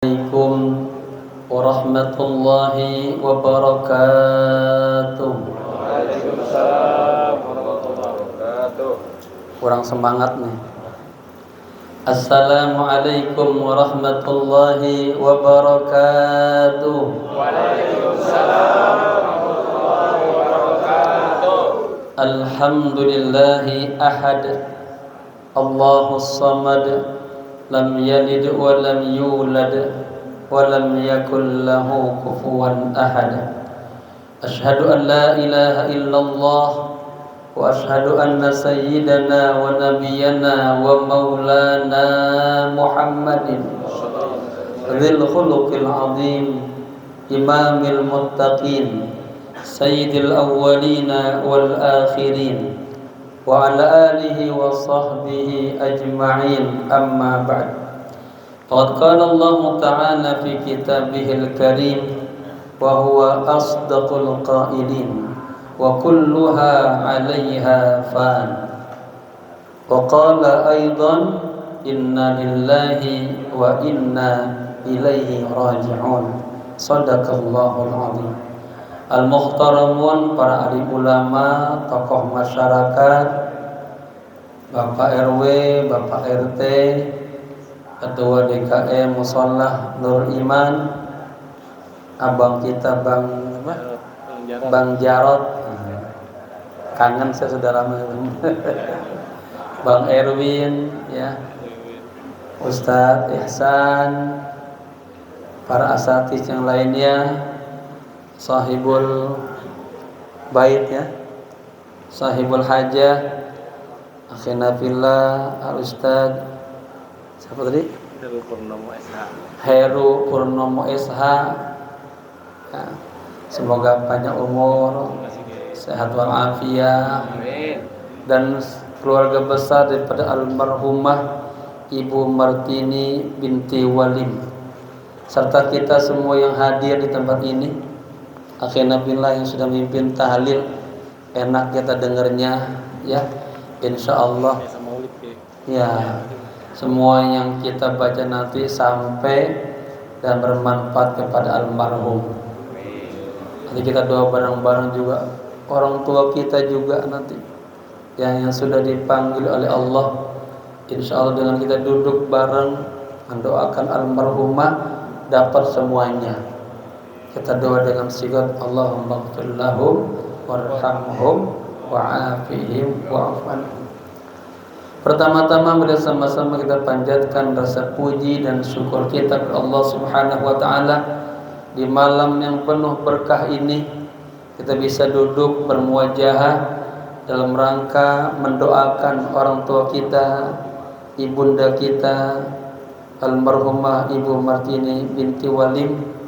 Assalamualaikum warahmatullahi wabarakatuh. Waalaikumsalam warahmatullahi wabarakatuh. Kurang semangat nih. Assalamualaikum warahmatullahi wabarakatuh. Waalaikumsalam warahmatullahi wabarakatuh. Alhamdulillahi ahad, Allahus samad, lam yalid wa lam yulad wa lam yakul lahu kufuwan ahad. Asyhadu an la ilaha illallah wa asyhadu anna sayyidana wa nabiyyana wa maulana Muhammadin dzil khuluqil azim, imamil muttaqin, sayyidil awwalina wal akhirin, wa ala alihi wa sahbihi ajma'in, amma ba'd. Faqad qala Allah ta'ala fi kitabihil karim wa huwa asdaqul qailin wa kulluha 'alayha fan. Wa qala aidan inna lillahi wa inna ilaihi raji'un. Shadaqallahul 'azim. Al-Muhtaramun, para alim ulama, tokoh masyarakat, Bapak RW, Bapak RT, Ketua DKM Musholah Nur Iman, abang kita Bang Jarot, kangen saya sudah lama. Bang Erwin, ya, Ustadz Ihsan, para asatidz yang lainnya, sahibul bait, ya, sahibul hajah, akhina fillah, al-ustad siapa tadi? Heru Purnomo SH, ya, semoga panjang umur, sehat walafiat, dan keluarga besar daripada almarhumah Ibu Martini binti Walim, serta kita semua yang hadir di tempat ini. Akhirnya billah yang sudah mimpin tahlil, enak kita dengarnya, ya, insyaallah, ya, semua yang kita baca nanti sampai dan bermanfaat kepada almarhum. Nanti kita doa bareng-bareng juga orang tua kita juga nanti yang sudah dipanggil oleh Allah. Insyaallah dengan kita duduk bareng mendoakan almarhumah dapat semuanya. Kita doa dengan sigat Allahumma ighfir lahum warhamhum wa'afihim wa'fu anhum. Pertama-tama bersama-sama kita panjatkan rasa puji dan syukur kita kepada Allah Subhanahu wa taala. Di malam yang penuh berkah ini kita bisa duduk bermuajahah dalam rangka mendoakan orang tua kita, ibunda kita, almarhumah Ibu Martini binti Walim.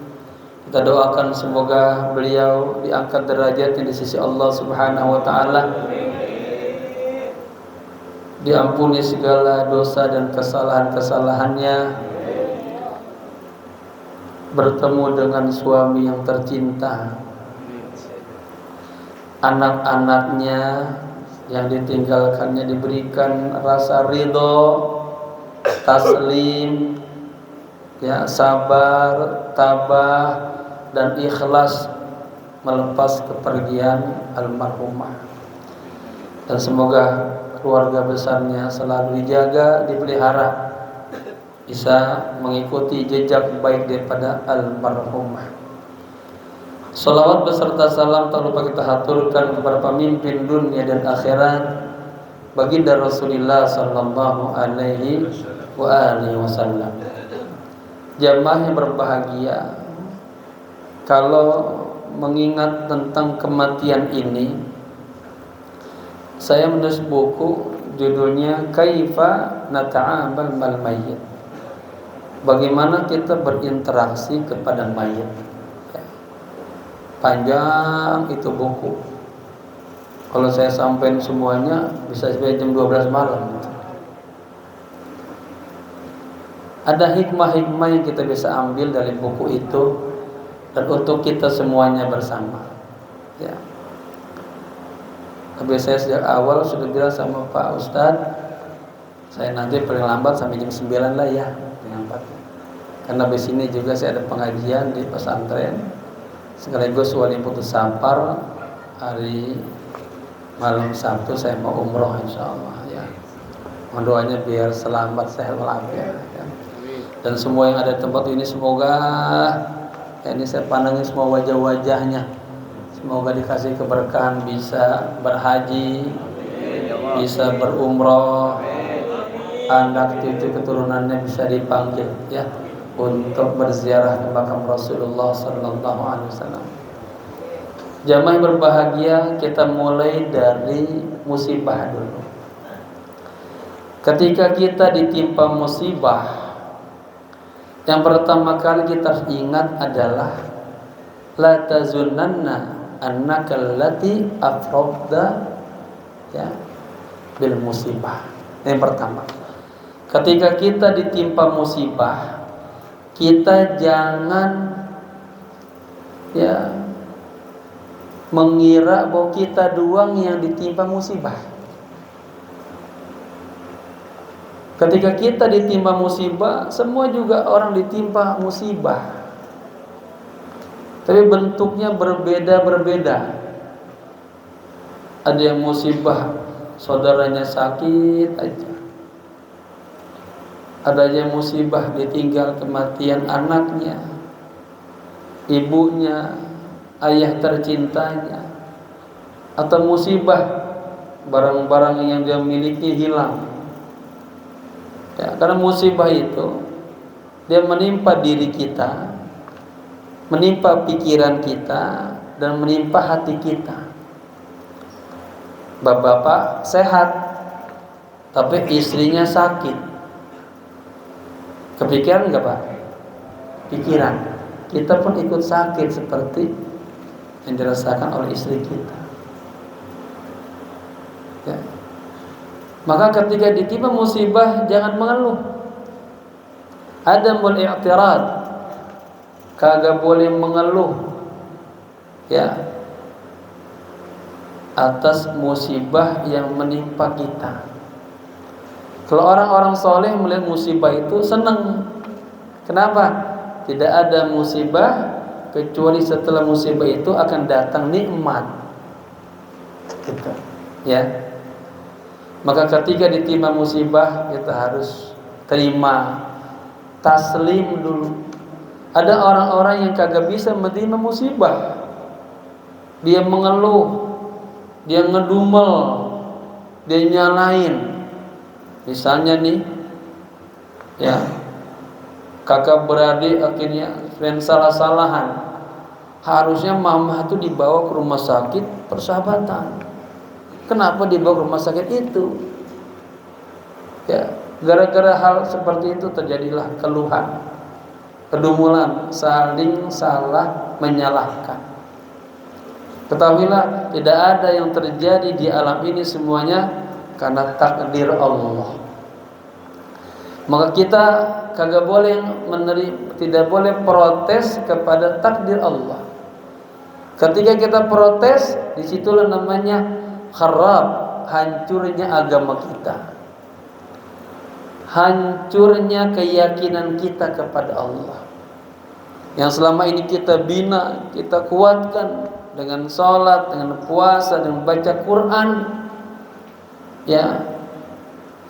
Kita doakan semoga beliau diangkat derajatnya di sisi Allah Subhanahu wa taala, diampuni segala dosa dan kesalahan-kesalahannya, bertemu dengan suami yang tercinta, anak-anaknya yang ditinggalkannya diberikan rasa ridho, taslim, ya, sabar, tabah, dan ikhlas melepas kepergian almarhumah. Dan semoga keluarga besarnya selalu dijaga, dipelihara, bisa mengikuti jejak baik daripada almarhumah. Salawat beserta salam tak lupa kita haturkan kepada pemimpin dunia dan akhirat, baginda Rasulullah sallallahu alaihi wa alihi wasallam. Jamaah yang berbahagia, kalau mengingat tentang kematian ini, saya menulis buku judulnya Kaifa Nata'amal Mal Mayyit. Bagaimana kita berinteraksi kepada mayit. Panjang itu buku. Kalau saya sampaikan semuanya bisa sampai jam 12 malam. Ada hikmah-hikmah yang kita bisa ambil dari buku itu dan untuk kita semuanya bersama, ya. Tapi saya sejak awal sudah bilang sama Pak Ustadz, saya nanti paling lambat sampai jam 9 lah, ya, paling lambat. karena di sini juga saya ada pengajian di pesantren sekaligus wali putus sampar. Hari malam Sabtu saya mau umroh insyaallah ya. Mohon doanya biar selamat sehat walafiat ya. Dan semua yang ada di tempat ini semoga ya, ini saya pandangin semua wajah-wajahnya, semoga dikasih keberkahan, bisa berhaji, bisa berumroh, anak cucu keturunannya bisa dipanggil ya untuk berziarah ke makam Rasulullah sallallahu alaihi wasallam. Jamaah yang berbahagia, kita mulai dari musibah dulu. Ketika kita ditimpa musibah, yang pertama kali kita harus ingat adalah la tazunanna annaka allati afradda ya bil musibah. Yang pertama, ketika kita ditimpa musibah, kita jangan ya mengira bahwa kita doang yang ditimpa musibah. Ketika kita ditimpa musibah, semua juga orang ditimpa musibah, tapi bentuknya berbeda-berbeda. Ada yang musibah saudaranya sakit aja, ada yang musibah ditinggal kematian anaknya, ibunya, ayah tercintanya, atau musibah barang-barang yang dia miliki hilang ya, karena musibah itu dia menimpa diri kita, menimpa pikiran kita, dan menimpa hati kita. Bapak-bapak sehat tapi istrinya sakit, kepikiran enggak Pak? Pikiran. Kita pun ikut sakit seperti yang dirasakan oleh istri kita ya. Maka ketika ditimpa musibah jangan mengeluh. Adamul i'tirad, kagak boleh mengeluh ya atas musibah yang menimpa kita. Kalau orang-orang soleh melihat musibah itu senang. Kenapa? Tidak ada musibah kecuali setelah musibah itu akan datang nikmat gitu ya. Maka ketika ditimpa musibah kita harus terima, taslim dulu. Ada orang-orang yang kagak bisa menerima musibah, dia mengeluh, dia ngedumel, dia nyalain. Misalnya nih ya, kakak beradik akhirnya salah-salahan, harusnya mama itu dibawa ke rumah sakit persahabatan. Kenapa dibawa ke rumah sakit itu? Ya, gara-gara hal seperti itu terjadilah keluhan, kedumulan, saling salah menyalahkan. Ketahuilah tidak ada yang terjadi di alam ini semuanya karena takdir Allah. Maka kita kagak boleh tidak boleh protes kepada takdir Allah. Ketika kita protes, disitulah namanya kharab, hancurnya agama kita, hancurnya keyakinan kita kepada Allah. Yang selama ini kita bina, kita kuatkan dengan sholat, dengan puasa, dengan baca Quran, ya.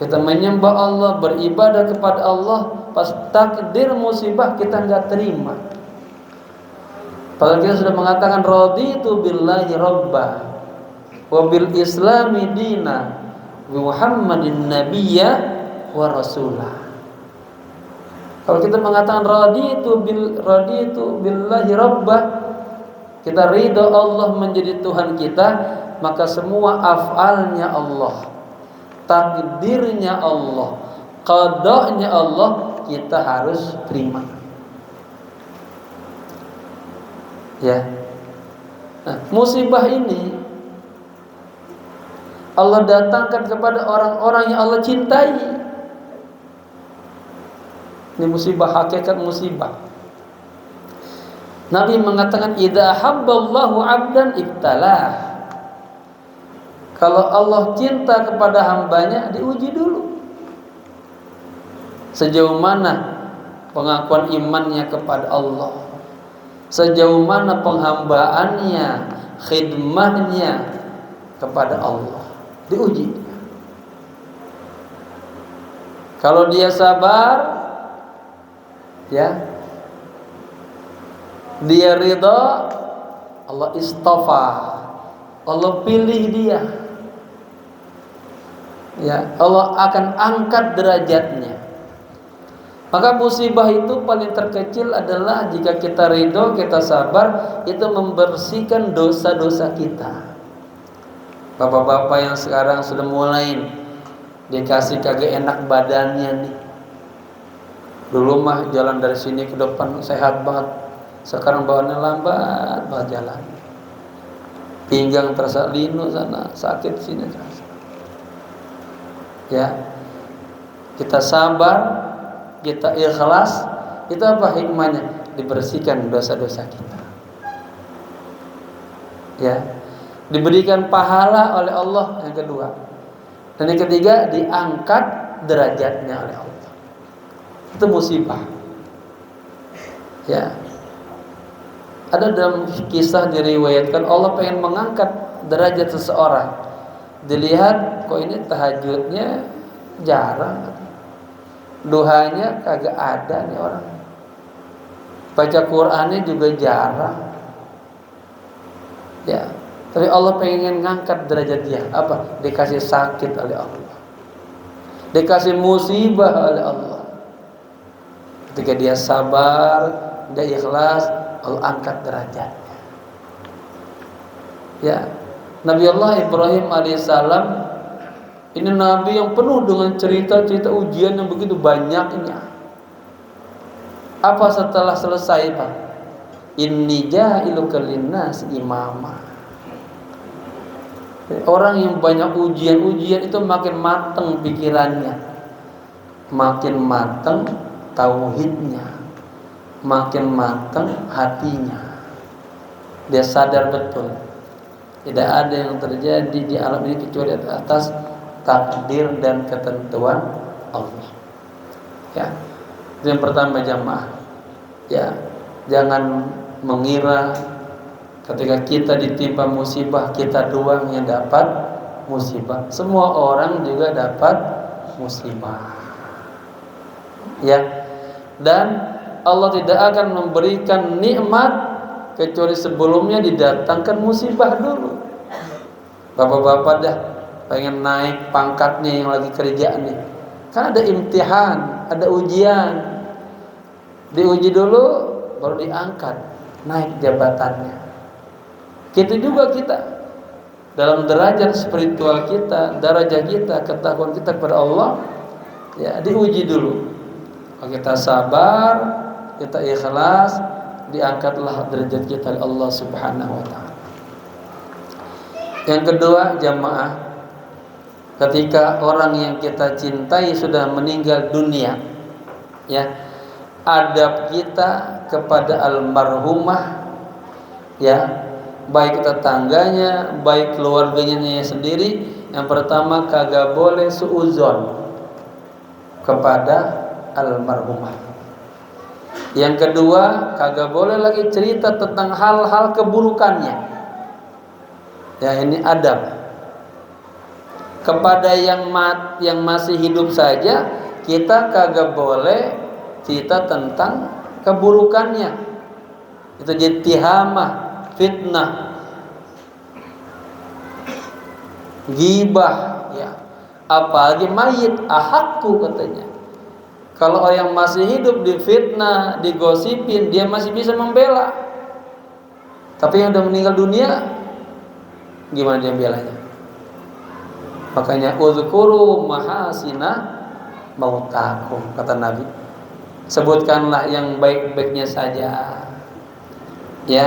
Kita menyembah Allah, beribadah kepada Allah, pas takdir musibah kita enggak terima. Padahal kita sudah mengatakan raditu billahi rabba wa bil islami dina wa Muhammadin nabiyya wa rasulah. Kalau kita mengatakan raditu billahi rabba, kita ridha Allah menjadi Tuhan kita, maka semua af'alnya Allah, takdirnya Allah, qada'nya Allah kita harus terima. Ya. Nah, musibah ini Allah datangkan kepada orang-orang yang Allah cintai. Ini musibah, hakikat musibah. Nabi mengatakan idza habballahu 'abdan ibtalah. Kalau Allah cinta kepada hambanya, diuji dulu. Sejauh mana pengakuan imannya kepada Allah, sejauh mana penghambaannya, khidmahnya kepada Allah, diuji. Kalau dia sabar, ya, dia ridha, Allah istafa, Allah pilih dia. Ya, Allah akan angkat derajatnya. Maka musibah itu paling terkecil adalah jika kita ridho, kita sabar, itu membersihkan dosa-dosa kita. Bapak-bapak yang sekarang sudah mulai dikasih kagak enak badannya nih. Dulu mah jalan dari sini ke depan sehat banget, sekarang bawaannya lambat banget jalan. Pinggang terasa linu sana, sakit sini terasa. Ya, kita sabar, kita ikhlas, itu apa hikmahnya? Dibersihkan dosa-dosa kita. Ya, diberikan pahala oleh Allah yang kedua. Dan yang ketiga, diangkat derajatnya oleh Allah. Itu musibah. Ya. Ada dalam kisah diriwayatkan Allah pengen mengangkat derajat seseorang. Dilihat kok ini tahajudnya jarang, duhanya kagak ada nih orang, baca Qur'annya juga jarang. Ya, tapi Allah pengen ngangkat derajat dia. Apa? Dikasih sakit oleh Allah, dikasih musibah oleh Allah. Ketika dia sabar, dia ikhlas, Allah angkat derajatnya. Ya, Nabi Allah Ibrahim alaihissalam ini nabi yang penuh dengan cerita-cerita ujian yang begitu banyaknya. Apa setelah selesai, Pak? Inni ja'iluka linnas imama. Orang yang banyak ujian-ujian itu makin matang pikirannya, makin matang tauhidnya, makin matang hatinya. Dia sadar betul tidak ada yang terjadi di alam ini kecuali atas takdir dan ketentuan Allah. Ya, itu yang pertama jamaah. Ya, jangan mengira ketika kita ditimpa musibah kita doang yang dapat musibah. Semua orang juga dapat musibah. Ya, dan Allah tidak akan memberikan nikmat kecuali sebelumnya didatangkan musibah dulu. Bapak-bapak dah pengen naik pangkatnya yang lagi kerja nih, kan ada imtihan, ada ujian, diuji dulu baru diangkat naik jabatannya. Gitu juga kita dalam derajat spiritual kita, derajat kita, ketakwaan kita kepada Allah, ya diuji dulu. Kalau kita sabar, kita ikhlas, diangkatlah derajat kita oleh Allah Subhanahu wa taala. Yang kedua, jamaah, ketika orang yang kita cintai sudah meninggal dunia, ya, adab kita kepada almarhumah, ya, baik tetangganya, baik keluarganya sendiri, yang pertama kagak boleh suuzon kepada almarhumah. Yang kedua, kagak boleh lagi cerita tentang hal-hal keburukannya. Ya, ini adab. Kepada yang masih hidup saja, kita kagak boleh cerita tentang keburukannya. Itu jadi tihamah, fitnah, ghibah, ya. Apalagi mayit, ahakku katanya. Kalau orang yang masih hidup difitnah, digosipin, dia masih bisa membela. Tapi yang udah meninggal dunia, gimana dia belanya? Makanya uzkuru mahasina mautakum, kata Nabi. Sebutkanlah yang baik-baiknya saja. Ya,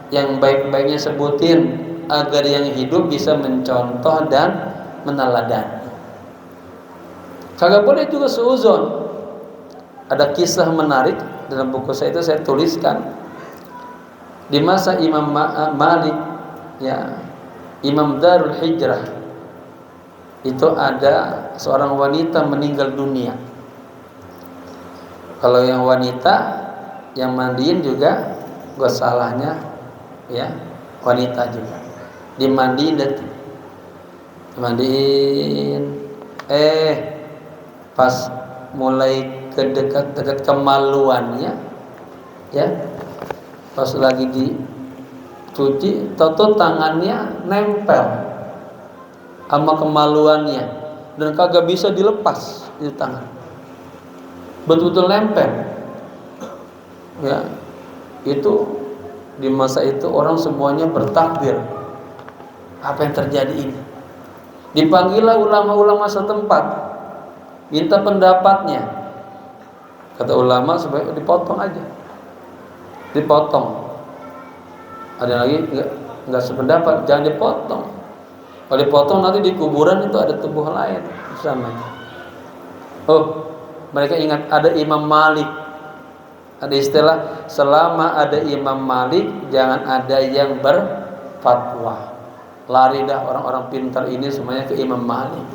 yang baik-baiknya sebutin agar yang hidup bisa mencontoh dan meneladani. Kagak boleh juga suuzon. Ada kisah menarik dalam buku saya itu saya tuliskan. Di masa Imam Malik, ya, Imam Darul Hijrah, itu ada seorang wanita meninggal dunia. Kalau yang wanita yang mandiin juga gak salahnya ya, wanita juga dimandiin dan dimandiin. Pas mulai dekat kemaluannya ya, pas lagi dicuci tahu tangannya nempel sama kemaluannya dan kagak bisa dilepas itu tangan, betul-betul nempel ya. Itu di masa itu orang semuanya bertakbir, apa yang terjadi ini. Dipanggillah ulama-ulama setempat, minta pendapatnya. Kata ulama sebaiknya dipotong aja, dipotong. Ada lagi nggak sependapat, jangan dipotong. Kalau dipotong nanti di kuburan itu ada tubuh lain bersamanya. Oh, mereka ingat ada Imam Malik. Ada istilah, selama ada Imam Malik jangan ada yang berfatwa. Lari dah orang-orang pintar ini semuanya ke Imam Malik,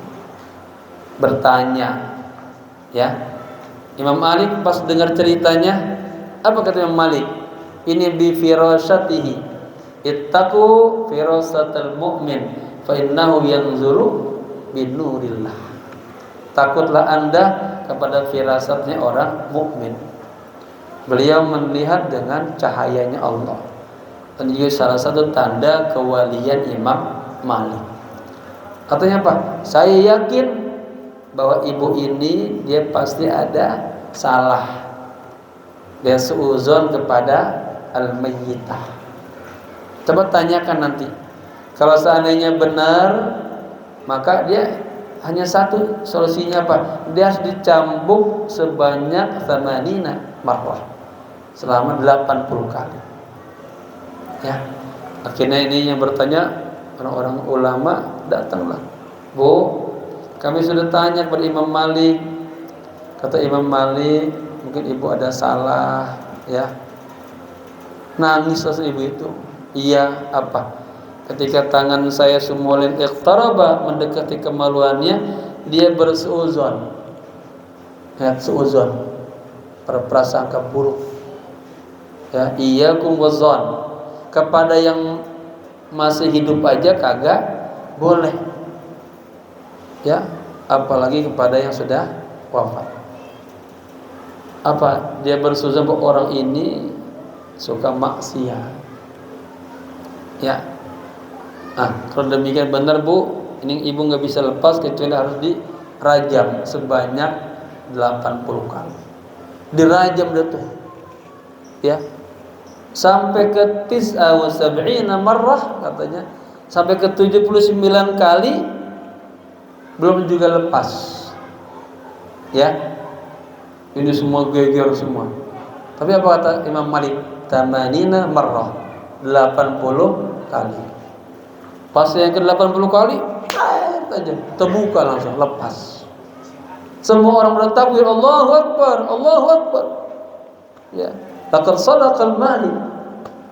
bertanya ya. Imam Malik pas dengar ceritanya, apa kata Imam Malik? Ini bi firasatihi, ittaqu firasatal mu'min fa innahu yanzuru bin nurillah. Takutlah Anda kepada firasatnya orang mukmin. Beliau melihat dengan cahayanya Allah. Dan juga salah satu tanda kewalian Imam Malik. Katanya apa? Saya yakin bahwa ibu ini dia pasti ada salah. Dia suuzon kepada al-mayyitah. Coba tanyakan nanti. Kalau seandainya benar, maka dia hanya satu solusinya apa? Dia harus dicambuk sebanyak 80 marwah selama 80 kali. Ya. Akhirnya ini yang bertanya orang-orang ulama datanglah. Bu, kami sudah tanya kepada Imam Malik. Kata Imam Malik, mungkin ibu ada salah ya. Nangis ibu itu. Iya, apa? Ketika tangan saya sumulin iqtaraba mendekati kemaluannya, dia bersuuzon. Ya, suuzon. Berprasangka buruk. Ya, iyyakum wazon. Kepada yang masih hidup aja kagak boleh. Ya, apalagi kepada yang sudah wafat. Apa? Dia bersuuzon bahwa orang ini suka maksiat. Ya. Kalau demikian benar Bu, ini ibu nggak bisa lepas kecuali harus dirajam sebanyak 80 kali. Dirajam dah tuh. Ya. Sampai ke 79 marrah katanya. Sampai ke 79 kali belum juga lepas. Ya. Ini semua geger semua. Tapi apa kata Imam Malik? Tamanina marrah, 80 kali. Pas yang ke 80 kali aja terbuka langsung lepas. Semua orang bertakbir, Allahu Akbar, Allahu Akbar. Ya, laqad sadaqal Malik.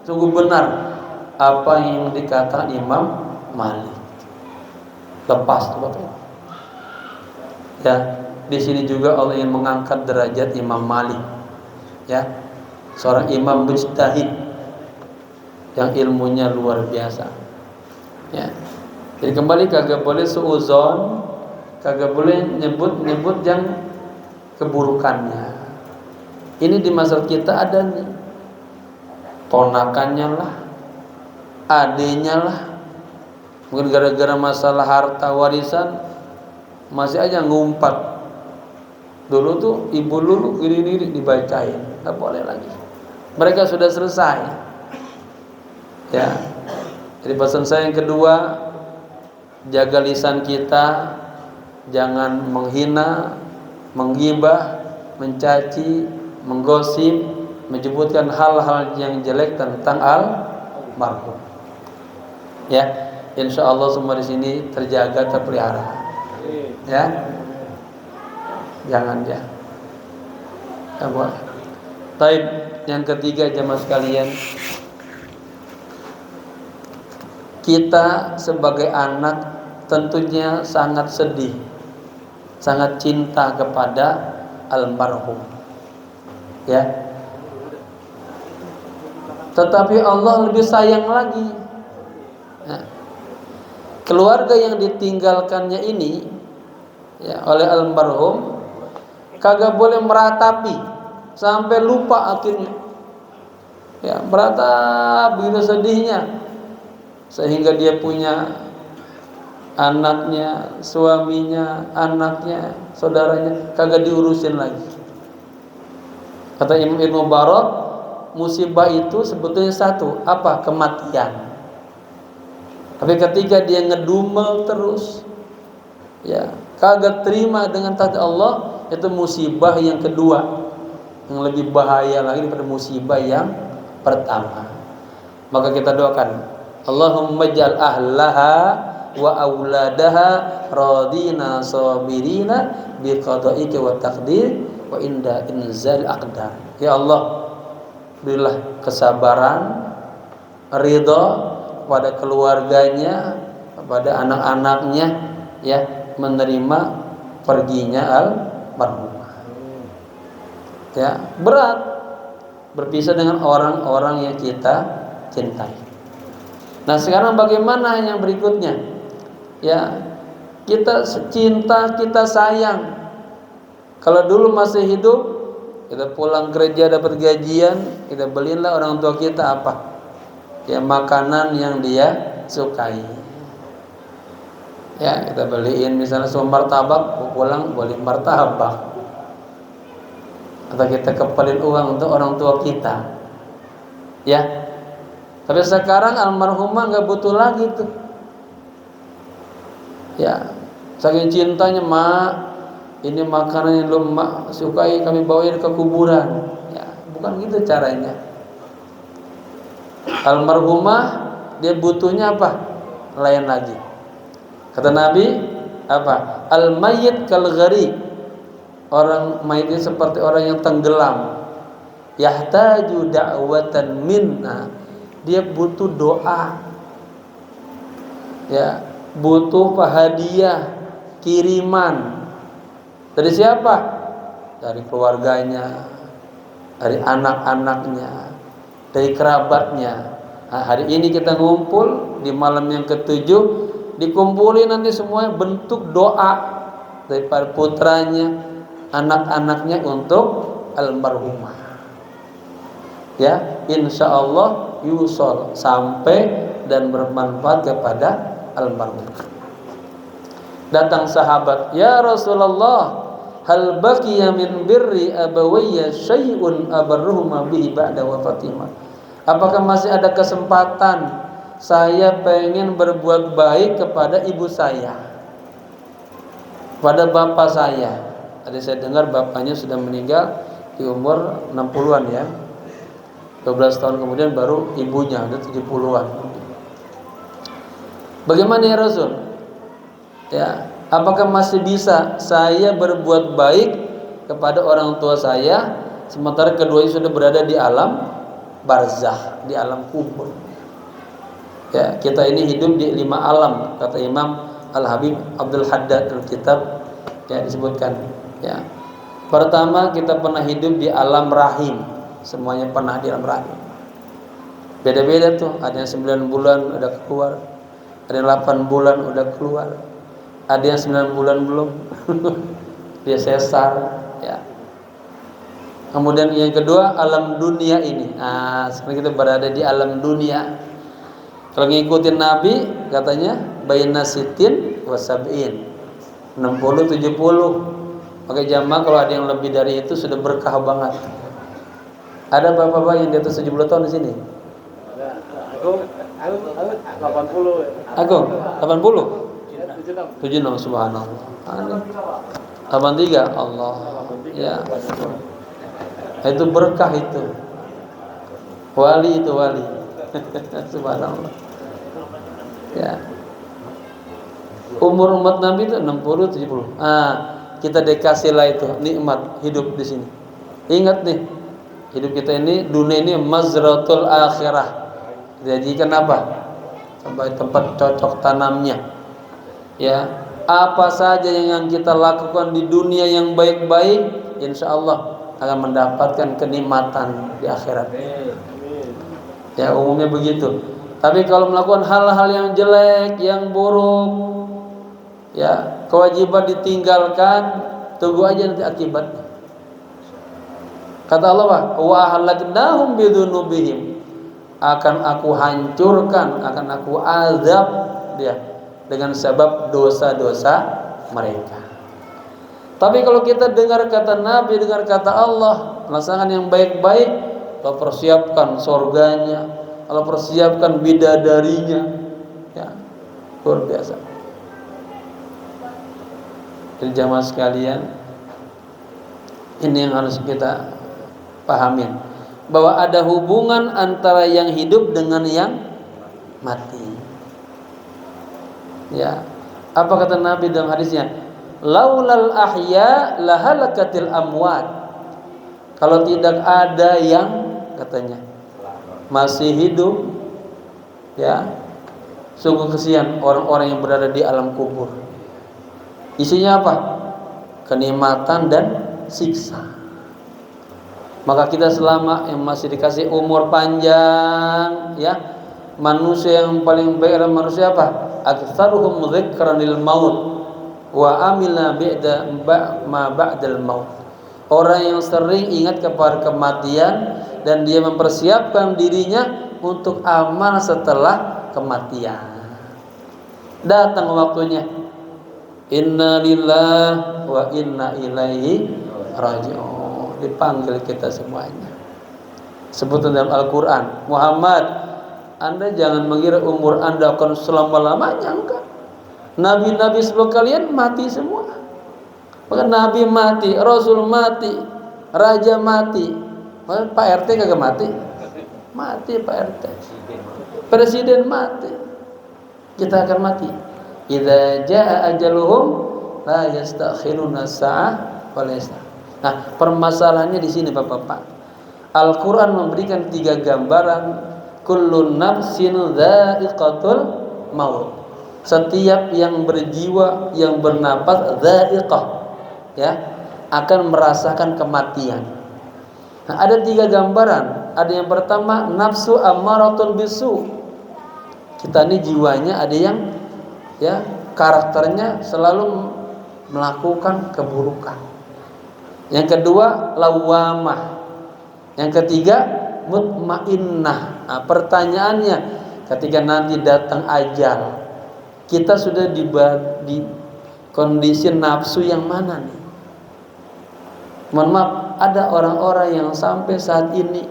Sungguh benar apa yang dikatakan Imam Malik. Lepas tuh. Ya, di sini juga Allah ingin mengangkat derajat Imam Malik. Ya, seorang imam mujtahid yang ilmunya luar biasa. Ya. Jadi kembali kagak boleh suuzon, kagak boleh nyebut yang keburukannya. Ini di masyarakat kita ada nih. Ponakannya lah, adenya lah. Mungkin gara-gara masalah harta warisan masih aja ngumpat. Dulu tuh ibu lulu gini-gini dibacain, nggak boleh lagi. Mereka sudah selesai. Ya. Jadi pesan saya yang kedua, jaga lisan kita, jangan menghina, menggibah, mencaci, menggosip, menyebutkan hal-hal yang jelek tentang almarhum. Ya, insya Allah semua di sini terjaga, terpelihara. Ya. Jangan ya. Apa? Taib yang ketiga jemaah sekalian, kita sebagai anak tentunya sangat sedih, sangat cinta kepada almarhum. Ya. Tetapi Allah lebih sayang lagi. Nah, keluarga yang ditinggalkannya ini ya oleh almarhum kagak boleh meratapi sampai lupa akhirnya. Ya, beratap begitu sedihnya sehingga dia punya anaknya, suaminya, anaknya, saudaranya kagak diurusin lagi. Kata Imam Ibnu Mubarak, musibah itu sebetulnya satu, apa? Kematian. Tapi ketika dia ngedumel terus, ya kagak terima dengan takdir Allah, itu musibah yang kedua, yang lebih bahaya lagi daripada musibah yang pertama. Maka kita doakan, Allahumma ja'al ahlaha wa auladaha radina sabirina biqada'ika wa taqdir wa inda inzal aqdar. Ya Allah, berilah kesabaran, ridha pada keluarganya, pada anak-anaknya, ya, menerima perginya almarhumah. Ya, berat berpisah dengan orang-orang yang kita cintai. Nah, sekarang bagaimana yang berikutnya? Ya, kita cinta, kita sayang. Kalau dulu masih hidup, kita pulang gereja dapat gajian, kita beliinlah orang tua kita apa? Ya, makanan yang dia sukai. Ya, kita beliin misalnya martabak, pulang beli martabak. Atau kita kepalin uang untuk orang tua kita. Ya. Tapi sekarang almarhumah nggak butuh lagi tuh. Ya, saking cintanya, mak, ini makanan yang lu mak sukai kami bawain ke kuburan. Ya, bukan gitu caranya. Almarhumah dia butuhnya apa? Lain lagi. Kata Nabi apa? Al mayyit kal gharib. Orang mayit itu seperti orang yang tenggelam. Yahtaju da'watan minna. Dia butuh doa. Ya, butuh hadiah, kiriman. Dari siapa? Dari keluarganya, dari anak-anaknya, dari kerabatnya. Nah, hari ini kita ngumpul di malam yang ketujuh, dikumpulin nanti semuanya bentuk doa dari para putranya, anak-anaknya untuk almarhumah. Ya, insya Allah yusol sampai dan bermanfaat kepada almarhumah. Datang sahabat, ya Rasulullah, hal baqiya min birri abawayya syai'un abarruhuma bihi ba'da wafatimah. Apakah masih ada kesempatan saya pengen berbuat baik kepada ibu saya, pada bapak saya? Tadi saya dengar bapaknya sudah meninggal di umur 60-an ya. 12 tahun kemudian baru ibunya ada 70-an. Bagaimana ya Rasul? Ya, apakah masih bisa saya berbuat baik kepada orang tua saya sementara keduanya sudah berada di alam barzakh, di alam kubur? Ya, kita ini hidup di 5 alam, kata Imam Al-Habib Abdul Haddad dalam kitab ya disebutkan. Ya. Pertama, kita pernah hidup di alam rahim. Semuanya pernah di alam rahim. Beda-beda tuh, ada yang 9 bulan udah keluar, ada yang 8 bulan udah keluar, ada yang 9 bulan belum. Dia sesar ya. Kemudian yang kedua, alam dunia ini. Nah, sekarang kita berada di alam dunia. Kalau ngikutin Nabi, katanya baina sitin wa sab'in, 60 70. Pakai jamaah kalau ada yang lebih dari itu sudah berkah banget. Ada bapak-bapak yang di atas 70 tahun di sini? Agung 80. Agung 80? 76 subhanallah. 83 Allah. Ya. Itu berkah itu. Wali itu wali. Subhanallah. Ya. Umur umat Nabi itu 60 70. Kita dikasihlah itu nikmat hidup di sini. Ingat nih, hidup kita ini, dunia ini mazratul akhirah. Dijadikan apa? Sampai tempat cocok tanamnya. Ya, apa saja yang kita lakukan di dunia yang baik-baik, insya Allah akan mendapatkan kenikmatan di akhirat. Ya, umumnya begitu. Tapi kalau melakukan hal-hal yang jelek, yang buruk, ya, kewajiban ditinggalkan, tunggu aja nanti akibatnya. Kata Allah, wa ahlaknahum bidunubihim, akan aku hancurkan, akan aku azab dia dengan sebab dosa-dosa mereka. Tapi kalau kita dengar kata Nabi, dengar kata Allah, melaksanakan yang baik-baik, Allah persiapkan surganya, Allah persiapkan bidadarinya, ya, luar biasa. Jadi jamaah sekalian, ini yang harus kita pahamin, bahwa ada hubungan antara yang hidup dengan yang mati. Ya, apa kata Nabi dalam hadisnya? Laulal ahya lahalakatil amwat. Kalau tidak ada yang katanya masih hidup, ya, sungguh kesian orang-orang yang berada di alam kubur. Isinya apa? Kenikmatan dan siksa. Maka kita selama yang masih dikasih umur panjang, ya, manusia yang paling baik adalah manusia apa? Aktsaruhum dzikran lil maut wa amila ma ba'dal maut. Orang yang sering ingat kepada kematian dan dia mempersiapkan dirinya untuk amal setelah kematian. Datang waktunya, inna lillahi wa inna ilaihi raji'un. Dipanggil kita semuanya. Sebutkan dalam Al-Quran, Muhammad, Anda jangan mengira umur Anda akan selama-lamanya. Enggak. Nabi-nabi sebelum kalian mati semua. Bahkan Nabi mati, Rasul mati, Raja mati. Pak RT kagak mati? Mati Pak RT. Presiden mati. Kita akan mati. Idza jaa ajaluhum la yastakhiruna sa'ah wa la yasta'khirun. Nah, permasalahannya di sini Bapak-bapak. Al-Qur'an memberikan 3 gambaran, kullu nafsin dha'iqatul maut. Setiap yang berjiwa, yang bernapas, dha'iqah, ya, akan merasakan kematian. Nah, ada 3 gambaran. Ada yang pertama, nafsu ammaratun bisu. Kita ini jiwanya ada yang, ya, karakternya selalu melakukan keburukan. Yang kedua, lawamah. Yang ketiga, mutmainnah. Nah, pertanyaannya, ketika nanti datang ajal, kita sudah di kondisi nafsu yang mana nih? Mohon maaf, ada orang-orang yang sampai saat ini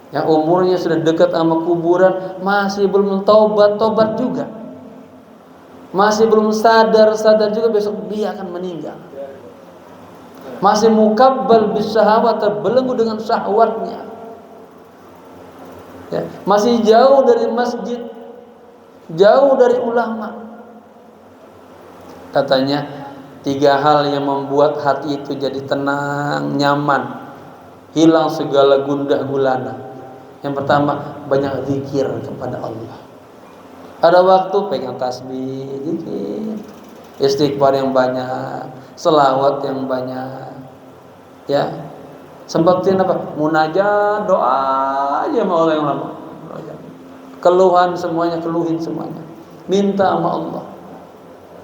yang umurnya sudah dekat sama kuburan masih belum tobat juga. Masih belum sadar juga besok dia akan meninggal. Masih mukabbal bisyahawat, terbelenggu dengan syahwatnya. Ya, masih jauh dari masjid, jauh dari ulama. Katanya 3 hal yang membuat hati itu jadi tenang, nyaman, hilang segala gundah gulana. Yang pertama, banyak zikir kepada Allah. Ada waktu pegang tasbih, zikir, istighfar yang banyak, selawat yang banyak, ya, sempetin apa? Munajat, doa aja sama Allah yang lama. Keluhan semuanya, keluhin semuanya. Minta sama Allah.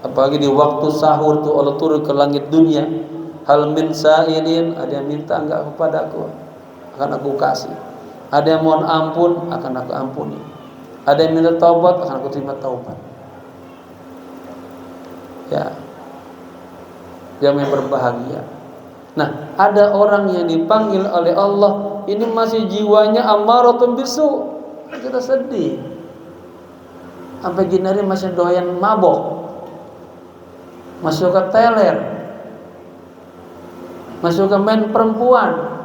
Apalagi di waktu sahur tuh Allah turun ke langit dunia. Hal min sa'ilin, ada yang minta enggak kepadaku, akan aku kasih. Ada yang mohon ampun, akan aku ampuni. Ada yang minta taubat, akan aku terima taubat. Ya, yang berbahagia. Nah, ada orang yang dipanggil oleh Allah, ini masih jiwanya ammaratun bisu. Kita sedih. Sampai gini hari masih doyan mabok, masih suka teler, masih suka main perempuan,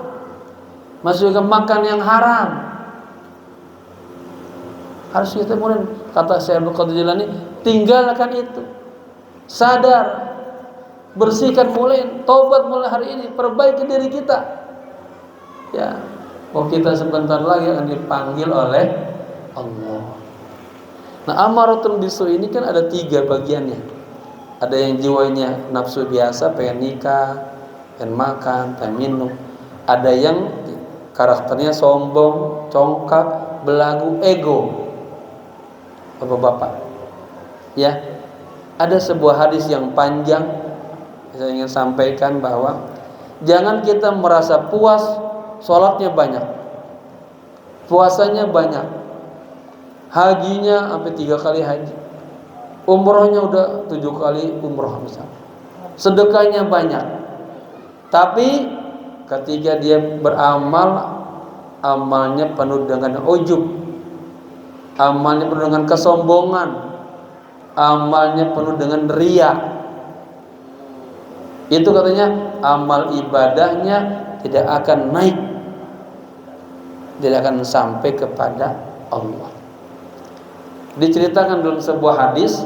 masih suka makan yang haram. Harus kita mulai, kata Syekh Abdul Qadir Jilani, tinggalkan itu. Sadar, bersihkan mulai, taubat mulai hari ini, perbaiki diri kita. Ya, kita sebentar lagi akan dipanggil oleh Allah. Nah, amaratun bisu ini kan ada 3 bagiannya. Ada yang jiwanya nafsu biasa, pengen nikah, pengen makan, pengen minum. Ada yang karakternya sombong, congkak, belagu, ego. Bapak-bapak, ya, ada sebuah hadis yang panjang saya ingin sampaikan bahwa jangan kita merasa puas, sholatnya banyak, puasanya banyak, hajinya sampai 3 kali haji, umrohnya udah 7 kali umroh misalnya, sedekahnya banyak, tapi ketika dia beramal, amalnya penuh dengan ujub, amalnya penuh dengan kesombongan, amalnya penuh dengan riya, itu katanya amal ibadahnya tidak akan naik, tidak akan sampai kepada Allah. Diceritakan dalam sebuah hadis,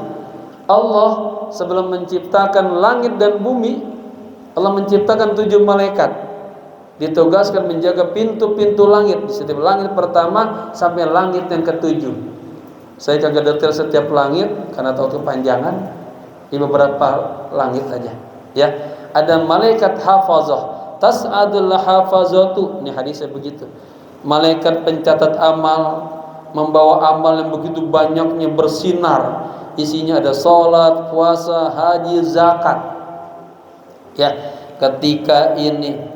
Allah sebelum menciptakan langit dan bumi, Allah menciptakan 7 malaikat, ditugaskan menjaga pintu-pintu langit, di setiap langit pertama sampai langit yang ke-7. Saya kagak detail setiap langit karena tahu kepanjangan, di beberapa langit aja. Ya, ada malaikat hafazah, tas'adul hafazatu, ini hadisnya begitu. Malaikat pencatat amal, membawa amal yang begitu banyaknya bersinar, isinya ada salat, puasa, haji, zakat. Ya, ketika ini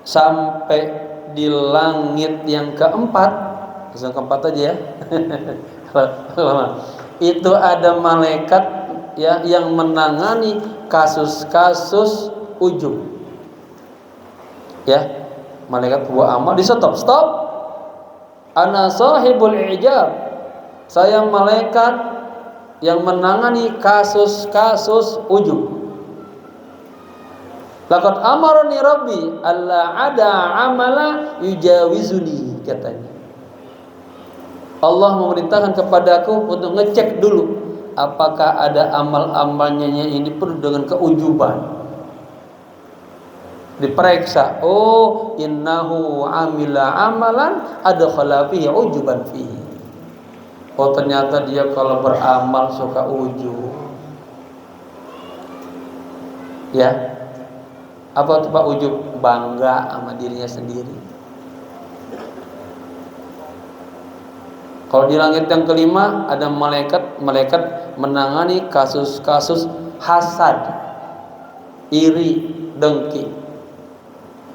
sampai di langit yang keempat, yang keempat aja ya. Itu ada malaikat ya yang menangani kasus-kasus ujub. Ya, malaikat buat amal di stop. Ana sahibul ijab. Saya malaikat yang menangani kasus-kasus ujub. Laqad amarani rabbi alla ada amala yujawizuni, katanya. Allah memerintahkan kepadaku untuk ngecek dulu apakah ada amal-amalnya ini penuh dengan keujuban. Diperiksa, oh innahu amila amalan adkhala fihi ujuban fihi. Oh ternyata dia kalau beramal suka ujub. Ya. Apa itu Pak ujub? Bangga sama dirinya sendiri. Kalau di langit yang kelima ada malaikat menangani kasus-kasus hasad, iri, dengki.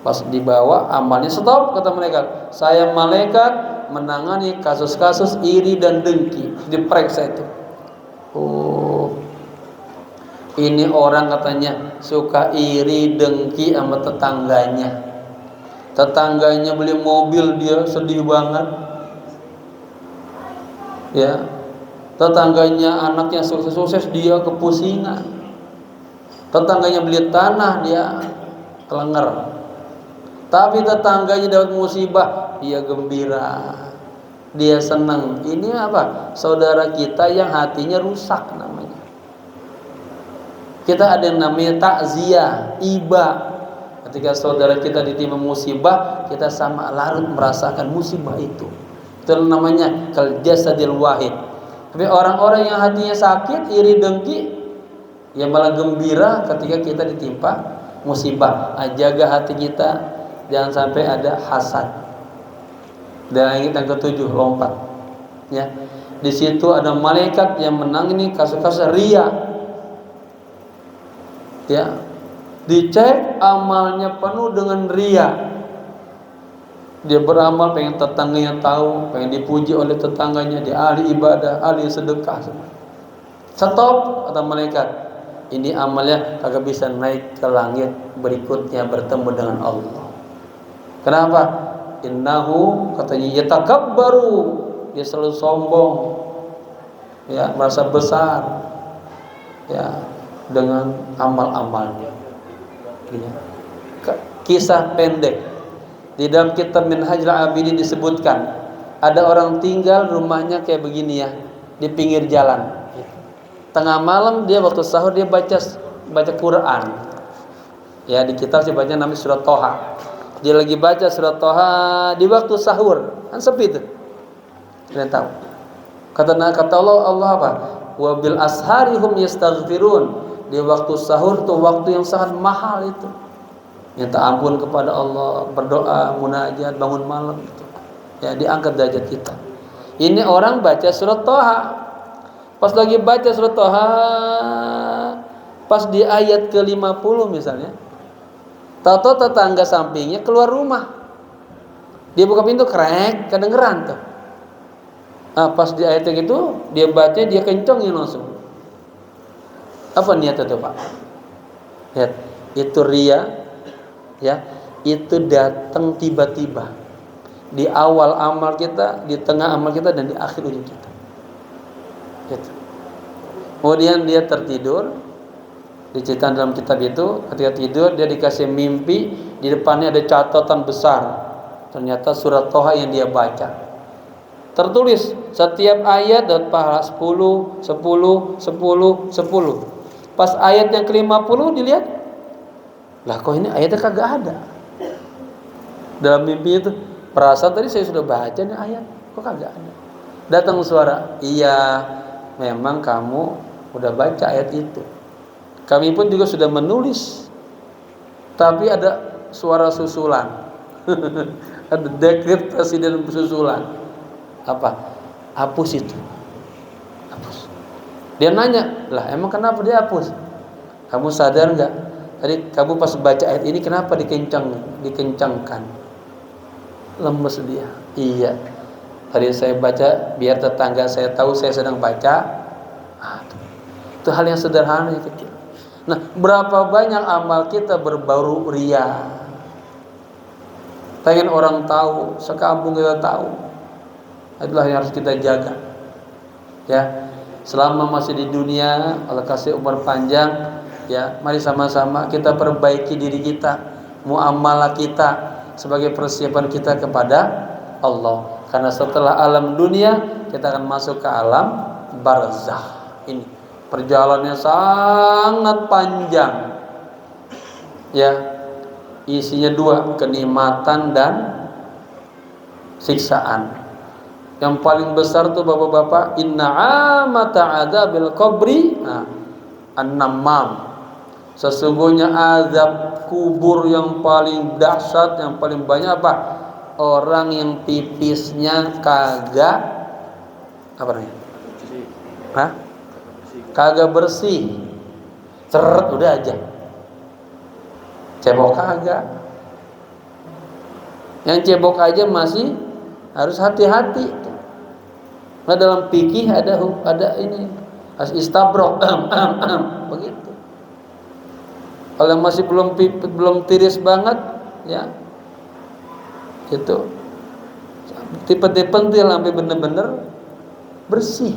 Pas dibawa amalnya stop, kata malaikat, saya malaikat menangani kasus-kasus iri dan dengki. Diperiksa itu. Oh, ini orang katanya suka iri dengki sama tetangganya. Tetangganya beli mobil dia sedih banget. Ya, tetangganya anaknya sukses dia kepusingan. Tetangganya beli tanah dia kelenger. Tapi tetangganya dapat musibah dia gembira, dia senang. Ini apa? Saudara kita yang hatinya rusak namanya. Kita ada yang namanya takziah, iba. Ketika saudara kita ditimpa musibah, kita sama larut merasakan musibah itu. Itu namanya kal jasadil wahid. Tapi orang-orang yang hatinya sakit, iri dengki, ya malah gembira ketika kita ditimpa musibah. Jaga hati kita jangan sampai ada hasad. Dan yang ke-7 lompat. Ya. Di situ ada malaikat yang menangani kasus-kasus riya. Ya. Dicek amalnya penuh dengan riya. Dia beramal pengen tetangganya tahu, pengen dipuji oleh tetangganya, dia ahli ibadah, ahli sedekah. Stop, kata malaikat. Ini amalnya kagak bisa naik ke langit berikutnya bertemu dengan Allah. Kenapa? Innahu, katanya, yatakabbaru, dia selalu sombong, ya, merasa besar, ya, dengan amal-amalnya. Kisah pendek. Di dalam kitab Minhajul Abidin disebutkan ada orang tinggal rumahnya kayak begini ya, di pinggir jalan. Tengah malam dia waktu sahur dia baca Quran. Ya, di kitab sih baca namanya surat Toha. Dia lagi baca surat Toha di waktu sahur, kan sepi tuh. Kalian tahu? Kata Allah apa? Wa bil asharihum yastaghfirun. Di waktu sahur tuh waktu yang sangat mahal itu. minta ampun kepada Allah, berdoa, munajat, bangun malam gitu. Ya, diangkat derajat kita. Ini orang baca surat Thaha. Pas lagi baca surat Thaha, pas di ayat ke-50 misalnya, tahu-tahu tetangga sampingnya keluar rumah. Dia buka pintu, krek, kedengeran tuh. Nah, pas di ayat itu dia baca, dia kencengin langsung. Apa niatnya tuh, Pak? Lihat, itu riya, ya, itu datang tiba-tiba di awal amal kita, di tengah amal kita, dan di akhir ujung kita. Gitu. Kemudian dia tertidur. Diceritakan dalam kitab itu, ketika tidur dia dikasih mimpi, di depannya ada catatan besar. Ternyata surat Thaha yang dia baca. Tertulis setiap ayat dapat pahala 10, 10, 10, 10. Pas ayat yang ke-50 dilihat, lah kok ini ayatnya kagak ada. Dalam mimpi itu, perasaan tadi saya sudah baca nih ayat, kok kagak ada. Datang suara, iya memang kamu udah baca ayat itu. Kami pun juga sudah menulis, tapi ada suara susulan. Ada dekret presiden susulan. Apa? Hapus itu. Hapus. Dia nanya, lah emang kenapa dihapus? Kamu sadar nggak? Tadi kamu pas baca ayat ini kenapa dikencangkan? Lemes dia. Iya. Tadi saya baca biar tetangga saya tahu saya sedang baca. Itu hal yang sederhana, yang kecil. Nah, berapa banyak amal kita berbau riya. Pengen orang tahu, sekampung kita tahu. Itulah yang harus kita jaga. Ya. Selama masih di dunia, Allah kasih umur panjang, ya, mari sama-sama kita perbaiki diri kita, muamalah kita sebagai persiapan kita kepada Allah. Karena setelah alam dunia, kita akan masuk ke alam barzakh. Ini perjalanannya sangat panjang. Ya, isinya dua, kenikmatan dan siksaan. Yang paling besar tuh bapak-bapak, inna amata adzabil qabri an-namam. Sesungguhnya azab kubur yang paling dahsyat, yang paling banyak apa? Orang yang pipisnya kagak apa namanya? Hah? Kagak bersih. Ceret udah aja. Cebok kagak. Yang cebok aja masih harus hati-hati. Nah, dalam fikih ada ini istabrok begitu. Kalau masih belum tiris banget, ya itu tipe-tipe sampai bener-bener bersih.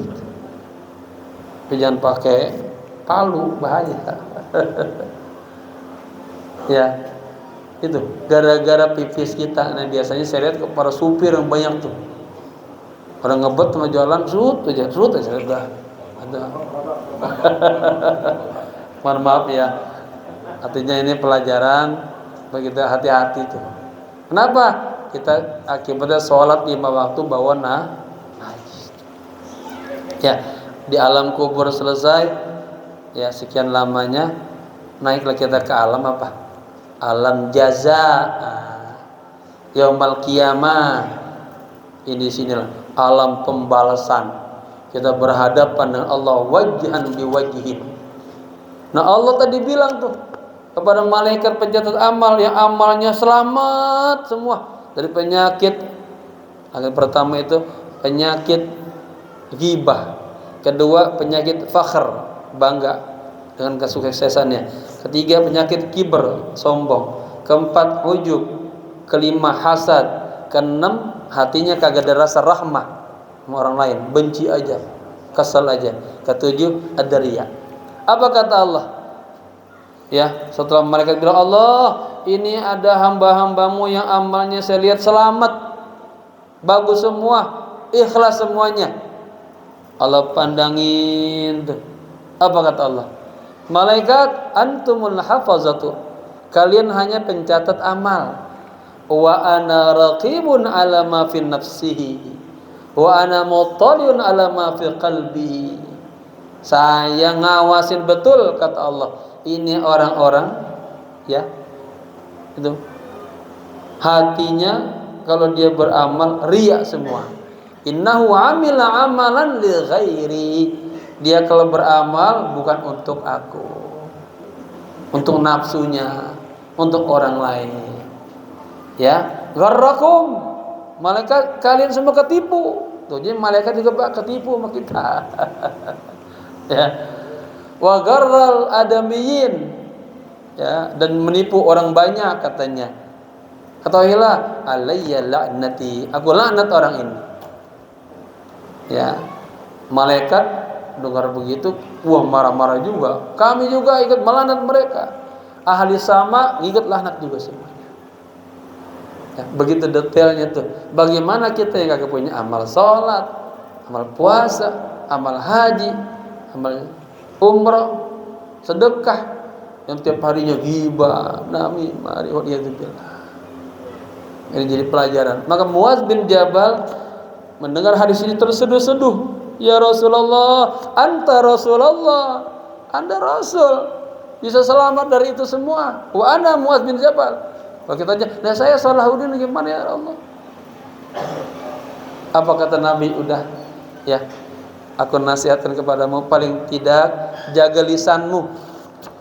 Tapi jangan pakai palu, bahaya. Ya, itu gara-gara pipis kita. Nah, biasanya saya lihat para supir yang banyak tuh. Orang ngebut sama jalan, surut aja udah ada. Mohon maaf ya. Artinya ini pelajaran bagi kita, hati-hati tuh. Kenapa? Kita akibatnya sholat 5 waktu bawa najis. Ya, di alam kubur selesai, ya sekian lamanya, naiklah kita ke alam apa? Alam jaza. Yaumal qiyamah. Ini sinilah alam pembalasan. Kita berhadapan dengan Allah wajhan biwajhin. Nah, Allah tadi bilang tuh kepada malaikat pencatat amal yang amalnya selamat semua dari penyakit. Yang pertama itu penyakit ghibah, kedua penyakit fakhr, bangga dengan kesuksesannya, ketiga penyakit kibr, sombong, keempat ujub, kelima hasad, keenam hatinya kagak ada rasa rahmah sama orang lain, benci aja, kesal aja, ketujuh ada riya. Apa kata Allah? Ya, setelah malaikat bilang, Allah, ini ada hamba-hambamu yang amalnya saya lihat selamat, bagus semua, ikhlas semuanya. Allah pandangin tuh. Apa kata Allah? Malaikat, antumul hafazatu, kalian hanya pencatat amal. Wa ana raqibun ala ma fi nafsihi wa ana muttaliun ala ma fi qalbihi. Saya ngawasin betul, kata Allah. Ini orang-orang ya Itu hatinya kalau dia beramal riya semua. Innahu amila amalan li ghairi. Dia kalau beramal bukan untuk aku, untuk nafsunya, untuk orang lain. Ya, gharrakum, malaikat kalian semua ketipu. Tuh, jadi malaikat juga ketipu sama kita. Ya. Wa gharral adamiyin. Ya, dan menipu orang banyak katanya. Ketahuilah alayya la'nati, aku laknat orang ini. Ya. Malaikat dengar begitu, wah marah-marah juga. Kami juga ikut melaknat mereka. Ahli sama ikut laknat juga semuanya. Ya, begitu detailnya tuh. Bagaimana kita yang kagak punya amal sholat, amal puasa, amal haji, amal umrah, sedekah, yang tiap harinya ghibah, namimah, waliyadzubillah. Ini jadi pelajaran. Maka Muaz bin Jabal mendengar hadis ini terseduh-seduh. Ya Rasulullah, anta Rasulullah, Anda Rasul, bisa selamat dari itu semua. Wa ana Muaz bin Jabal. Kalau kita tanya, nah saya Salahuddin gimana ya Allah? Apa kata Nabi? Udah, ya, aku nasihatkan kepadamu, paling tidak jaga lisanmu,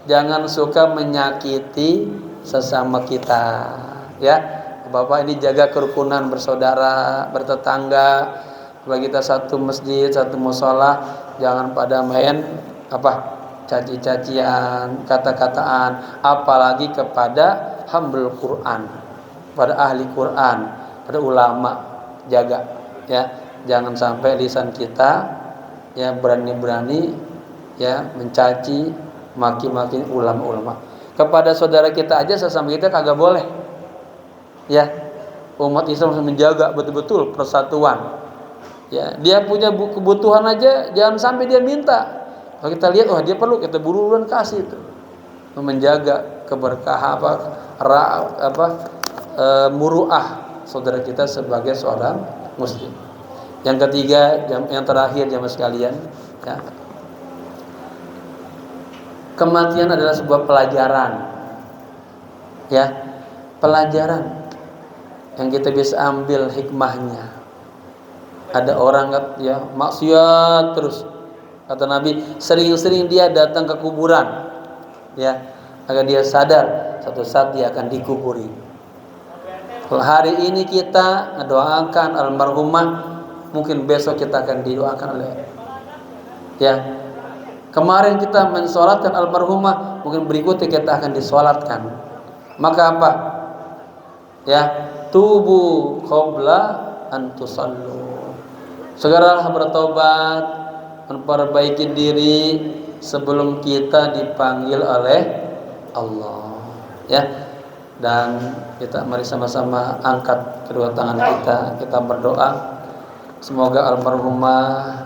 jangan suka menyakiti sesama kita. Ya, Bapak ini jaga kerukunan bersaudara, bertetangga. Kalau kita satu masjid, satu mushola, jangan pada main caci-cacian, kata-kataan, apalagi kepada hambul Quran, pada ahli Quran, pada ulama. Jaga, ya, jangan sampai lisan kita ya berani-berani ya mencaci, maki-maki ulama-ulama. Kepada saudara kita aja, sesama kita kagak boleh. Ya, umat Islam harus menjaga betul-betul persatuan. Ya, dia punya kebutuhan aja jangan sampai dia minta. Kalau kita lihat, wah dia perlu, kita buru-buruan kasih itu. Menjaga keberkahan muruah saudara kita sebagai seorang muslim. Yang ketiga, yang terakhir jamaah sekalian, ya. Kematian adalah sebuah pelajaran. Ya, pelajaran yang kita bisa ambil hikmahnya. Ada orang ya maksiat terus, kata Nabi, sering-sering dia datang ke kuburan, ya, agar dia sadar satu saat dia akan dikuburi. Kalau hari ini kita mendoakan almarhumah, mungkin besok kita akan didoakan oleh, ya, kemarin kita mensolatkan almarhumah, mungkin berikutnya kita akan disolatkan. Maka apa? Ya, tubu qabla an tusallu. Segeralah bertobat, memperbaiki diri sebelum kita dipanggil oleh Allah. Ya, dan kita mari sama-sama angkat kedua tangan kita berdoa. Semoga almarhumah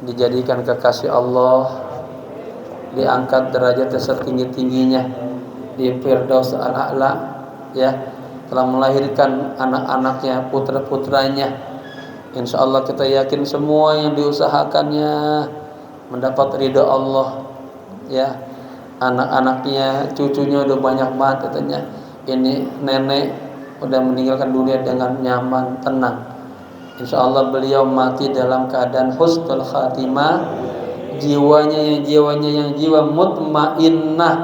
dijadikan kekasih Allah, diangkat derajatnya setinggi-tingginya di Firdaus al-A'la. Ya, telah melahirkan anak-anaknya, putra-putranya. Insya Allah kita yakin semua yang diusahakannya mendapat ridha Allah. Ya, anak-anaknya, cucunya udah banyak banget katanya. Ini nenek udah meninggalkan dunia dengan nyaman, tenang. Insya Allah beliau mati dalam keadaan husnul khatimah. Jiwanya yang jiwa mutmainnah,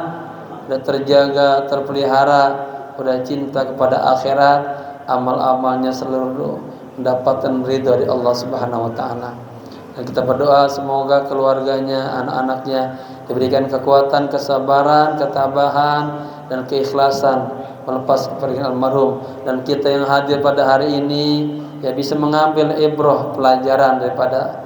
udah terjaga, terpelihara, udah cinta kepada akhirat, amal-amalnya seluruh mendapatkan ridha dari Allah Subhanahu wa taala. Dan kita berdoa semoga keluarganya, anak-anaknya diberikan kekuatan, kesabaran, ketabahan dan keikhlasan melepas kepergian almarhum, dan kita yang hadir pada hari ini ya bisa mengambil ibrah, pelajaran daripada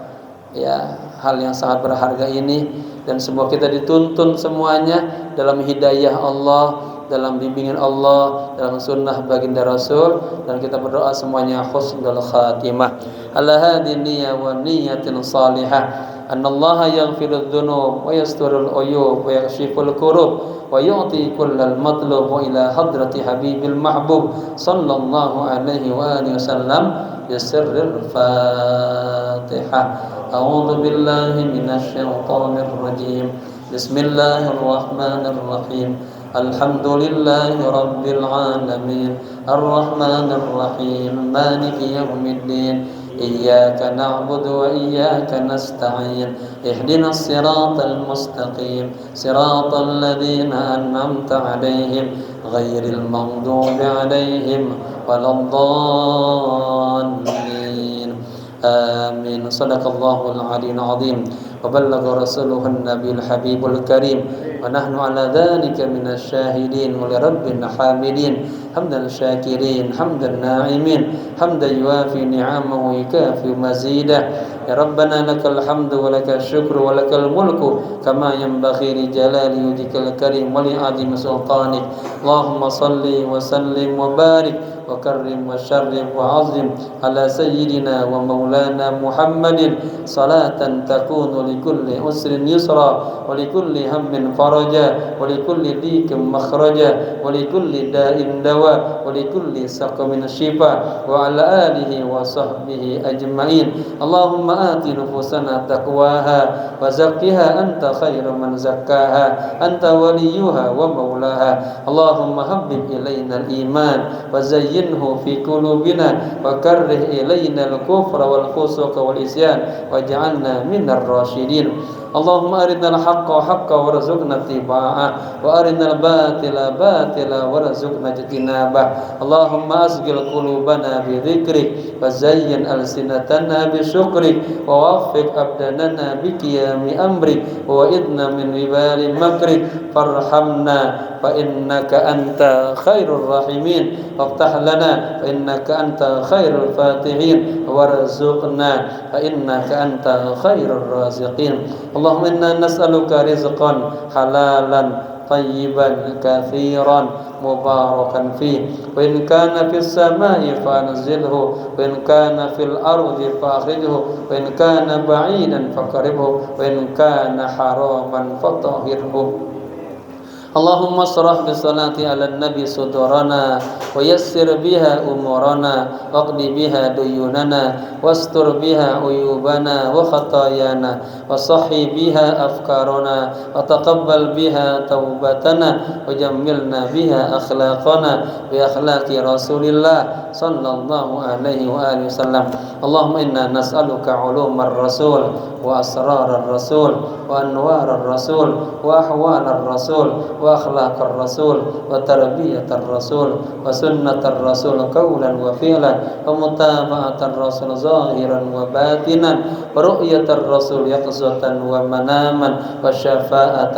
ya hal yang sangat berharga ini, dan semua kita dituntun semuanya dalam hidayah Allah, dalam bimbingan Allah, dalam sunnah baginda Rasul, dan kita berdoa semuanya husnul khatimah. Ala hadhihi niyyah wa niyyatin salihah, annallaha yaghfirudz dzunub wa yasturul uyub wa yakshiful kurub wa yu'ti kullal matlub wa ila hadrati habibil mahbub sallallahu alaihi wa alihi wasallam bisirril Fatihah. A'udzu billahi minasy syaithanir rajim. Bismillahirrahmanirrahim. الحمد لله رب العالمين الرحمن الرحيم مالك يوم الدين إياك نعبد وإياك نستعين اهدنا الصراط المستقيم صراط الذين أنعمت عليهم غير المغضوب عليهم ولا الضالين آمين. صدق الله العلي العظيم وبلغ رسوله النبي الحبيب الكريم ونحن على ذلك من الشاهدين ولربنا حامدين حمدا الشاكرين حمدا الناعمين حمدا يوافي نعمه ويكافئ مزيده. يا ربنا لك الحمد ولك الشكر ولك الملك كما ينبغي لجلال وجهك الكريم ولعظيم سلطانك. اللهم صل وسلم وبارك وكرم وشرف وعظم على سيدنا ومولانا محمد صلاة تكون لكل عسر يسرا ولكل هم فرجا ولكل ضيق مخرجا ولكل داء دواء ولكل سقم شفاء وعلى آله وصحبه أجمعين. اللهم آت نفوسنا تقواها وزكها أنت خير من زكاها أنت وليها ومولاها. اللهم حبب إلينا الإيمان وزينه في قلوبنا وكره إلينا الكفر والفسوق والعصيان واجعلنا من الراشدين. اللهم أرنا الحق حقا وارزقنا اتباعه وأرنا الباطل باطلا وارزقنا اجتنابه. اللهم أسقل قلوبنا بذكرك وزين ألسنتنا بشكرك ووفق أبداننا بقيام أمرك وإذنا من وبال مكرك فارحمنا فإنك أنت خير الراحمين وافتح لنا فإنك أنت خير الفاتحين وارزقنا فإنك أنت خير الرازقين. اللهم إنا نسألك رزقا حلالا طيبا كثيرا مباركا فيه وإن كان في السماء فأنزله وإن كان في الأرض فأخرجه وإن كان بعيدا فقربه وإن كان حراما فطهره. اللهم اشرح بالصلاة على النبي صدورنا ويسر بها أمورنا واقض بها ديوننا واستر بها عيوبنا وخطايانا وصحي بها أفكارنا وتقبل بها توبتنا وجملنا بها أخلاقنا بأخلاق رسول الله صلى الله عليه وآله وسلم. اللهم إنا نسألك علوم الرسول وأسرار الرسول وأنوار الرسول وأحوال الرسول وأخلاق الرسول وتربية الرسول وسنة الرسول قولا وفعلا ومتابعة الرسول ظاهرا وباطنا ورؤية الرسول يقظة ومناما وشفاعة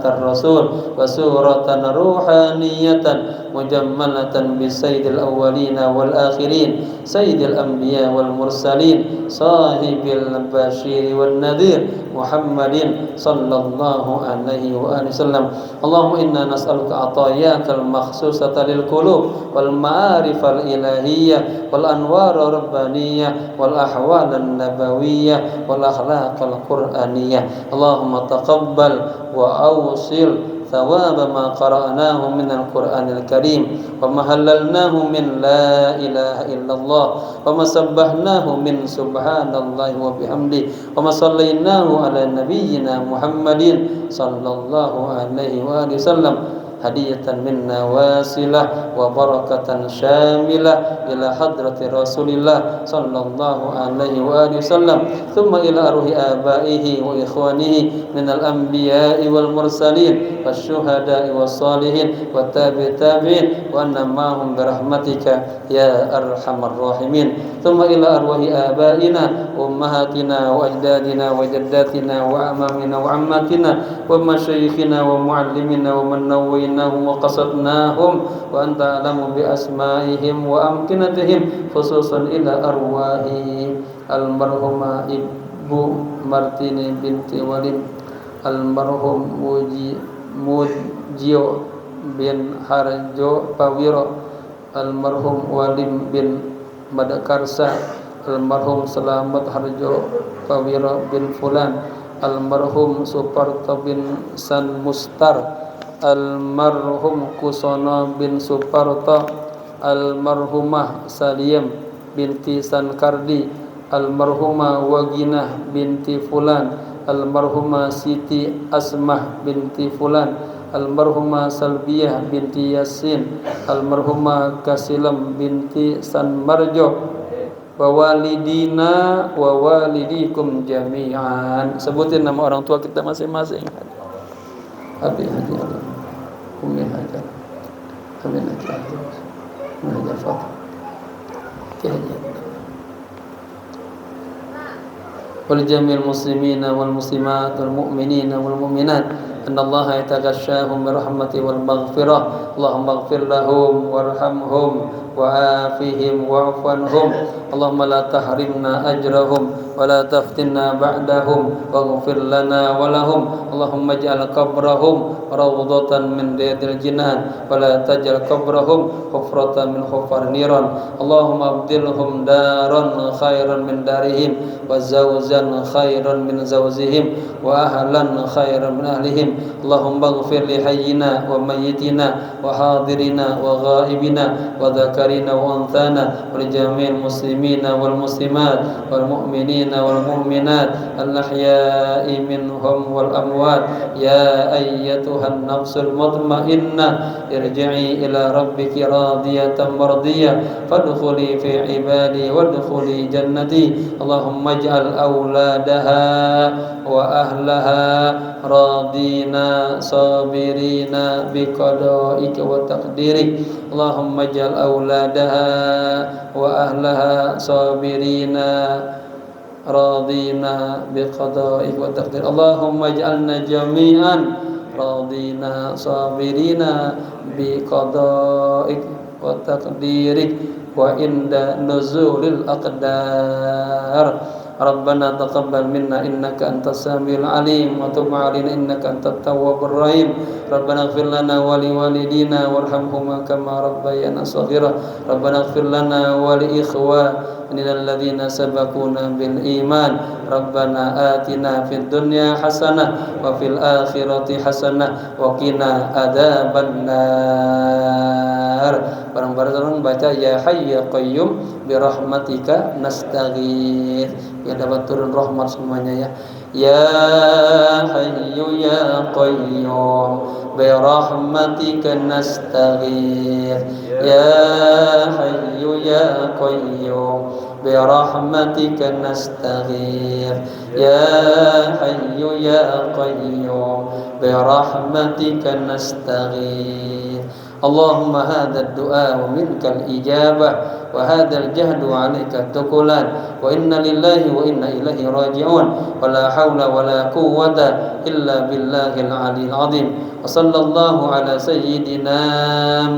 الرسول وسورة روحانية مجملة بسيد الأولين والآخرين سيد الأنبياء والمرسلين صاحب البشير والنذير محمد صلى الله عليه وآله وسلم. اللهم إنا نسألك عطاياك المخصوصة للقلوب والمعارف الإلهية والأنوار الربانية والأحوال النبوية والأخلاق القرآنية. اللهم تقبل وأوصل ثواب ما قرأناه من القرآن الكريم وما هللناه من لا إله إلا الله وما سبحناه من سبحان الله وبحمده وما صليناه على نبينا محمد صلى الله عليه وآله وسلم هدية منا واصلة وبركة شاملة إلى حضرة رسول الله صلى الله عليه وآله وسلم ثم إلى أرواح آبائه وإخوانه من الأنبياء والمرسلين والشهداء والصالحين والتابعين وأن معهم برحمتك يا أرحم الراحمين ثم إلى أرواح آبائنا وأمهاتنا وأجدادنا وجداتنا وأعمامنا وعماتنا ومشايخنا ومعلمنا ومن نويناهم وقصدناهم وأنت أعلم بأسمائهم وأمكنتهم خصوصا إلى أرواح المرحومة Ibu Martini binti Walid, almarhum Mujio bin Harjo Pawiro, almarhum Walim bin Madakarsa, almarhum Selamat Harjo Pawiro bin Fulan, almarhum Suparto bin San Mustar, almarhum Kusono bin Suparto, almarhumah Saliem binti Sankardi, almarhumah Waginah binti Fulan, almarhumah Siti Asmah binti Fulan, almarhumah Salbiyah binti Yasin, almarhumah Kasilam binti Sanmarjo, wa walidina wa walidikum jami'an. Sebutin nama orang tua kita masing-masing. Abi Haji Ali, Umi Hajar, Amin Haji, Umi Hajar Fatih, Kiai wal jamil muslimina wal muslimat wal mu'minina wal mu'minat anna Allah yataghashshahum bi rahmati wal maghfirah. Allahumma ighfir lahum warhamhum wa'afihim wa'fu anhum. Allahumma la tahrimna ajrahum wa la taftinna ba'dahum waghfir lana wa lahum. Allahumma ij'al qabrahum rawdatan min riyadil jinan wa la taj'al qabrahum hufratan min hufar niran. Allahumma abdilhum daran khairan min darihim wa zawjan khairan min zawjihim wa ahlan khairan min ahlihim. Allahumma ighfir li hayyina wa mayyitina wa hadirina wa ghaibina wa dhakarina wa unthana wa li jami'il muslimina wal muslimat wal mu'minina wal mu'minat al ahya'i minhum wal amwat. Ya ayyatuhan nafsul mutmainnah irji'i ila rabbiki radiyatan mardiyah fadkhuli fi ibadi wadkhuli jannati. Allahumma ij'al awladaha wa ahlaha radina sabirina biqada'ika wa taqdirik. Allahumma ij'al awladaha wa ahlaha sabirina radina biqada'ika wa taqdir. Allahumma ij'alna jami'an radina sabirina biqada'ika wa taqdirik wa inda nuzulil aqdar. Rabbana taqabbal minna innaka antas samiul alim wa tub 'alaina innaka antat tawwabur rahim. Rabbana ighfir lana wa li walidina warhamhuma kama rabbayana shaghira. Rabbana ighfir lana wa li ikhwanina alladhina sabaquna bil iman. Rabbana atina fid dunya hasanah wa fil akhirati hasanah wa qina adzabannar. Bareng-bareng baca ya hayy ya qayyum bi rahmatika nastaghits. Ya dapat turun rahmat semuanya ya. Ya hayyu ya qayyum bi rahmatika nastaghits. Ya hayyu ya qayyum bi rahmatika nastaghits. Ya hayyu ya qayyum bi rahmatika nastaghits. Allahumma hadha ad-du'a wa minkal ijabah wa hadha al-jahdu 'alaika at-tukulan wa inna lillahi wa inna ilaihi raji'un wa la hawla wa la quwwata illa billahil 'aliyyil 'azim. Wa sallallahu ala sayyidina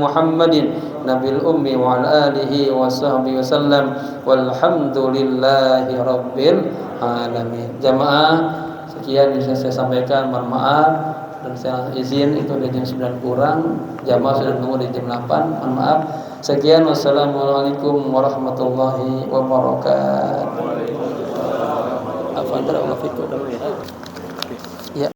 Muhammadin nabil ummi wa ala alihi wa sahbihi wasallam walhamdulillahi rabbil alamin. Jamaah, sekian yang saya sampaikan, mohon maaf dan saya izin itu udah jam 9 kurang, jamaah sudah nunggu di jam 8, mohon maaf. Sekian, wassalamualaikum warahmatullahi wabarakatuh. Afwan,